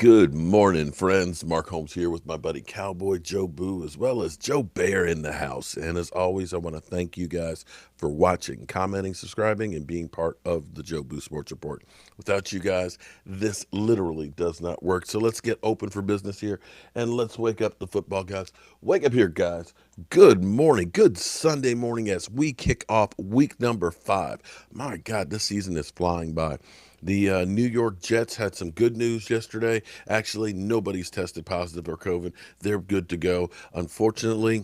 Good morning, friends. Mark Holmes here with my buddy Cowboy Joe Boo, as well as Joe Bear in the house. And as always, I want to thank you guys for watching, commenting, subscribing, and being part of the Joe Boo Sports Report. Without you guys, this literally does not work. So let's get open for business here and let's wake up the football guys. Wake up here, guys. Good morning. Good Sunday morning as we kick off week number 5. My God, this season is flying by. The New York Jets had some good news yesterday. Actually, nobody's tested positive for COVID. They're good to go. Unfortunately,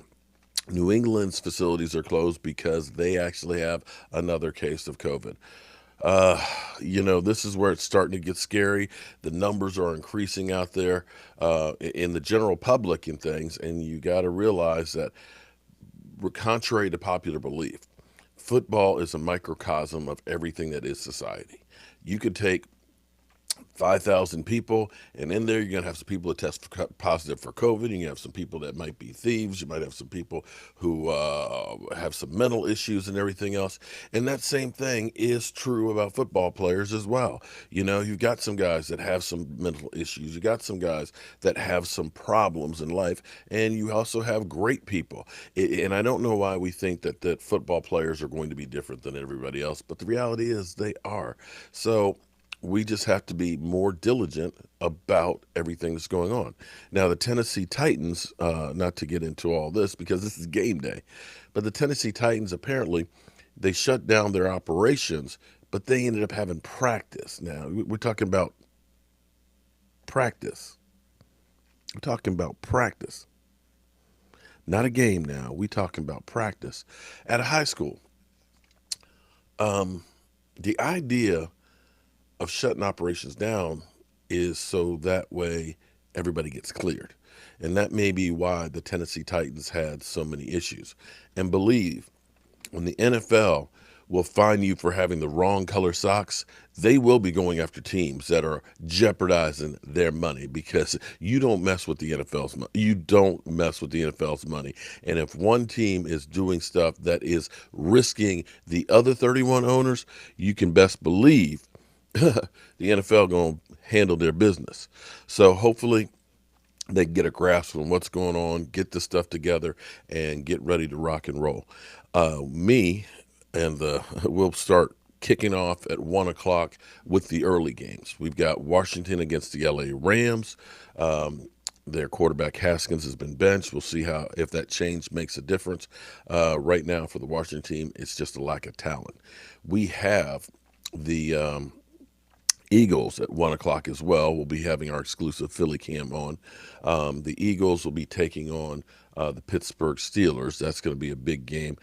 New England's facilities are closed because they actually have another case of COVID. Uh, this is where it's starting to get scary. The numbers are increasing out there in the general public and things, and you got to realize that, contrary to popular belief, football is a microcosm of everything that is society. You could take 5,000 people, and in there you're going to have some people that test positive for COVID. You're going to have some people that might be thieves. You might have some people who have some mental issues and everything else. And that same thing is true about football players as well. You've got some guys that have some mental issues. You got some guys that have some problems in life, and you also have great people. And I don't know why we think that football players are going to be different than everybody else, but the reality is they are. So we just have to be more diligent about everything that's going on. Now, the Tennessee Titans, not to get into all this because this is game day, but the Tennessee Titans apparently they shut down their operations, but they ended up having practice. Now, we're talking about practice. We're talking about practice, not a game now. We're talking about practice at a high school. The idea of shutting operations down is so that way everybody gets cleared. And that may be why the Tennessee Titans had so many issues. And believe, when the NFL will fine you for having the wrong color socks, they will be going after teams that are jeopardizing their money because you don't mess with the NFL's money. You don't mess with the NFL's money. And if one team is doing stuff that is risking the other 31 owners, you can best believe the NFL going to handle their business. So hopefully they get a grasp on what's going on, get the stuff together, and get ready to rock and roll. Me and we'll start kicking off at 1 o'clock with the early games. We've got Washington against the LA Rams. Their quarterback Haskins has been benched. We'll see if that change makes a difference. Right now for the Washington team, it's just a lack of talent. We have the Eagles at 1 o'clock as well. We'll be having our exclusive Philly cam on. The Eagles will be taking on the Pittsburgh Steelers. That's going to be a big game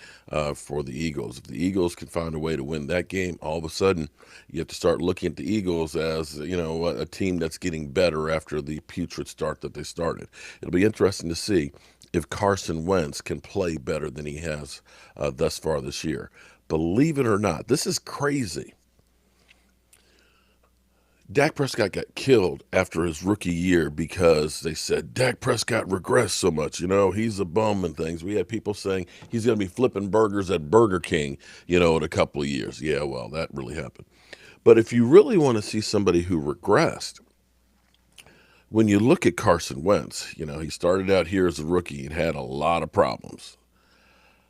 for the Eagles. If the Eagles can find a way to win that game, all of a sudden you have to start looking at the Eagles as a team that's getting better after the putrid start that they started. It'll be interesting to see if Carson Wentz can play better than he has thus far this year. Believe it or not, this is crazy. Dak Prescott got killed after his rookie year because they said Dak Prescott regressed so much. He's a bum and things. We had people saying he's going to be flipping burgers at Burger King, in a couple of years. Yeah, well, that really happened. But if you really want to see somebody who regressed, when you look at Carson Wentz, he started out here as a rookie and had a lot of problems.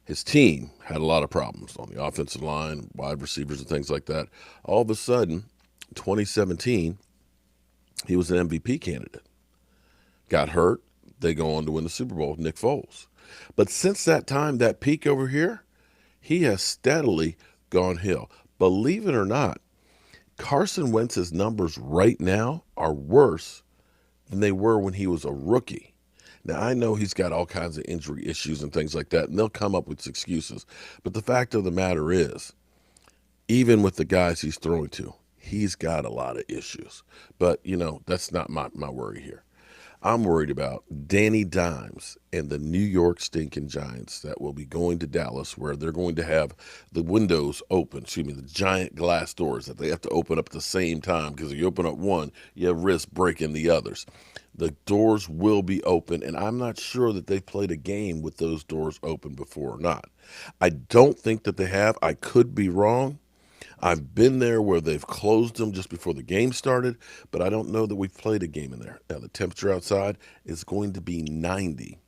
His team had a lot of problems on the offensive line, wide receivers, and things like that. All of a sudden, 2017, he was an MVP candidate. Got hurt. They go on to win the Super Bowl with Nick Foles. But since that time, that peak over here, he has steadily gone hill. Believe it or not, Carson Wentz's numbers right now are worse than they were when he was a rookie. Now, I know he's got all kinds of injury issues and things like that, and they'll come up with excuses. But the fact of the matter is, even with the guys he's throwing to, he's got a lot of issues. But, that's not my worry here. I'm worried about Danny Dimes and the New York stinking Giants that will be going to Dallas, where they're going to have the windows open, the giant glass doors that they have to open up at the same time, because if you open up one, you have risk breaking the others. The doors will be open, and I'm not sure that they've played a game with those doors open before or not. I don't think that they have. I could be wrong. I've been there where they've closed them just before the game started, but I don't know that we've played a game in there. Now, the temperature outside is going to be 90.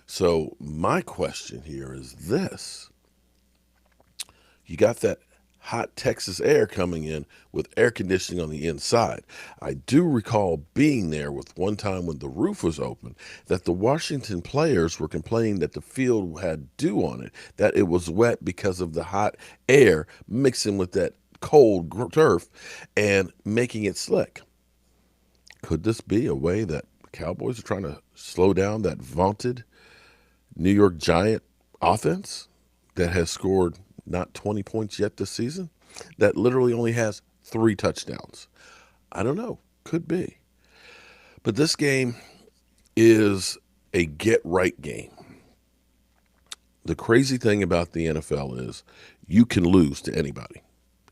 So, my question here is this: you got that hot Texas air coming in with air conditioning on the inside. I do recall being there with one time when the roof was open that the Washington players were complaining that the field had dew on it, that it was wet because of the hot air mixing with that cold turf and making it slick. Could this be a way that Cowboys are trying to slow down that vaunted New York Giant offense that has scored not 20 points yet this season, that literally only has 3 touchdowns? I don't know. Could be. But this game is a get right game. The crazy thing about the NFL is you can lose to anybody.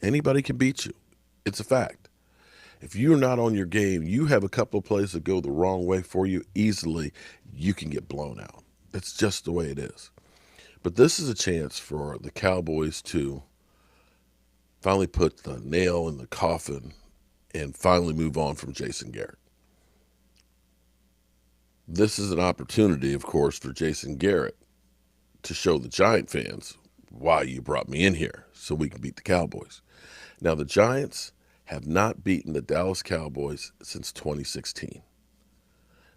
Anybody can beat you. It's a fact. If you're not on your game, you have a couple of plays that go the wrong way for you easily, you can get blown out. It's just the way it is. But this is a chance for the Cowboys to finally put the nail in the coffin and finally move on from Jason Garrett. This is an opportunity, of course, for Jason Garrett to show the Giant fans why you brought me in here so we can beat the Cowboys. Now, the Giants have not beaten the Dallas Cowboys since 2016.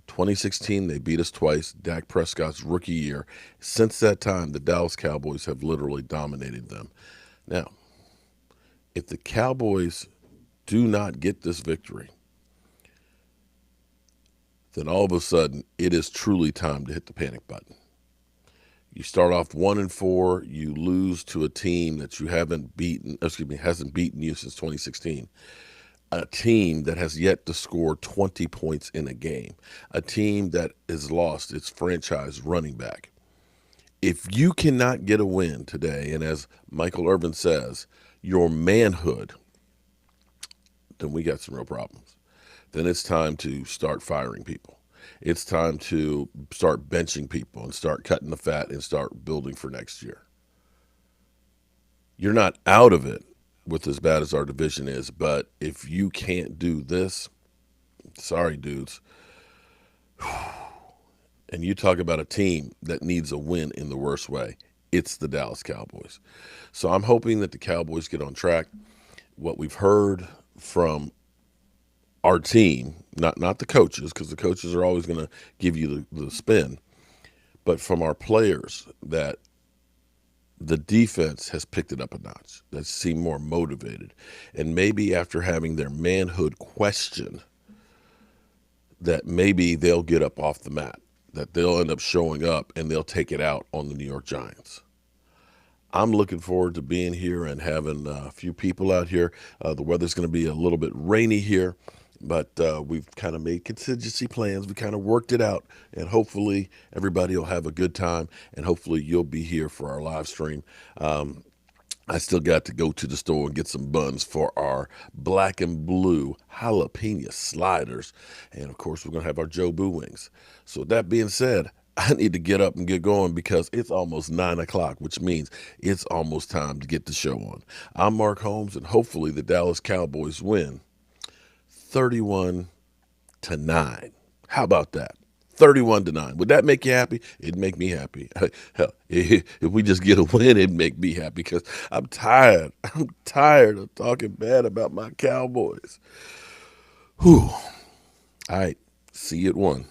2016, they beat us twice, Dak Prescott's rookie year. Since that time, the Dallas Cowboys have literally dominated them. Now, if the Cowboys do not get this victory, then all of a sudden it is truly time to hit the panic button. You start off 1-4, you lose to a team that you hasn't beaten you since 2016. A team that has yet to score 20 points in a game. A team that has lost its franchise running back. If you cannot get a win today, and as Michael Irvin says, your manhood, then we got some real problems. Then it's time to start firing people. It's time to start benching people and start cutting the fat and start building for next year. You're not out of it with as bad as our division is, but if you can't do this, sorry, dudes. And you talk about a team that needs a win in the worst way, it's the Dallas Cowboys. So I'm hoping that the Cowboys get on track. What we've heard from our team, not the coaches, because the coaches are always going to give you the spin, but from our players, that the defense has picked it up a notch, that seem more motivated. And maybe after having their manhood questioned, that maybe they'll get up off the mat, that they'll end up showing up and they'll take it out on the New York Giants. I'm looking forward to being here and having a few people out here. The weather's going to be a little bit rainy here, but we've kind of made contingency plans. We kind of worked it out, and hopefully everybody will have a good time, and hopefully you'll be here for our live stream. I still got to go to the store and get some buns for our black and blue jalapeno sliders. And, of course, we're going to have our Joe Boo wings. So with that being said, I need to get up and get going because it's almost 9 o'clock, which means it's almost time to get the show on. I'm Mark Holmes, and hopefully the Dallas Cowboys win 31-9. How about that? 31-9. Would that make you happy? It'd make me happy. Hell, if we just get a win, it'd make me happy because I'm tired. I'm tired of talking bad about my Cowboys. Whew. All right. See you at 1.